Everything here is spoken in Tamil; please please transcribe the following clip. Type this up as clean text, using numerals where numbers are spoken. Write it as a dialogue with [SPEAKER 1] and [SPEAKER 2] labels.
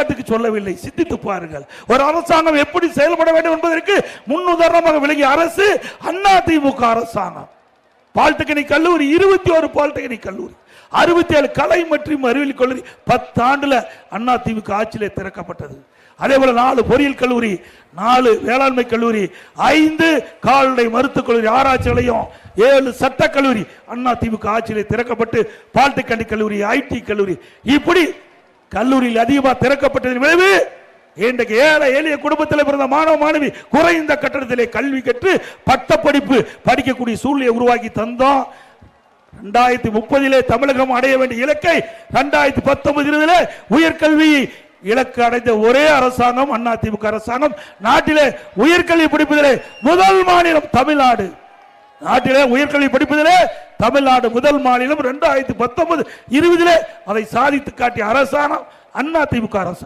[SPEAKER 1] விளையாட்டுக்கு சொல்லவில்லை, சிந்தித்து பாருங்கள். ஒரு அரசாங்கம் எப்படி செயல்பட வேண்டும் என்பதற்கு முன்னுதாரணமாக விளங்கிய அரசு அதிமுக அரசாங்கம். பாலிடெக்னிக் கல்லூரி 21 பாலிடெக்னிக் கல்லூரி, 67 கலை மற்றும் அறிவியல் கல்லூரி 10 ஆண்டுல அதிமுக ஆட்சியிலே திறக்கப்பட்டது. அதே போல 4 பொறியியல் கல்லூரி, 4 வேளாண்மை கல்லூரி, 5 கால்நடை மருத்துவக் கல்லூரி ஆராய்ச்சி நிலையம், 7 சட்டக் கல்லூரி அதிமுக ஆட்சியிலே திறக்கப்பட்டு பாலிடெக்னிக் கல்லூரி, ஐடி கல்லூரி, இப்படி கல்லூரியில் அதிகமாக திறக்கப்பட்டதன் விளைவு இன்றைக்கு ஏழை எளிய குடும்பத்தில் பிறந்த மாணவ மாணவி குறைந்த கட்டணத்திலே கல்வி கற்று பட்டப்படிப்பு படிக்கக்கூடிய சூழ்நிலையை உருவாக்கி தந்தோம். 2030 தமிழகம் அடைய வேண்டிய இலக்கை 2019 உயர்கல்வி இலக்கு அடைந்த ஒரே அரசாங்கம் அதிமுக அரசாங்கம். நாட்டிலே உயர்கல்வி படிப்பதிலே முதல் மாநிலம் தமிழ்நாடு. நாட்டிலே உயர்கல்வி படிப்பதிலே தமிழ்நாடு முதல் மாநிலம். 2019-20 அதை சாதித்து காட்டிய அரசாங்கம் அதிமுக அரசாங்கம்.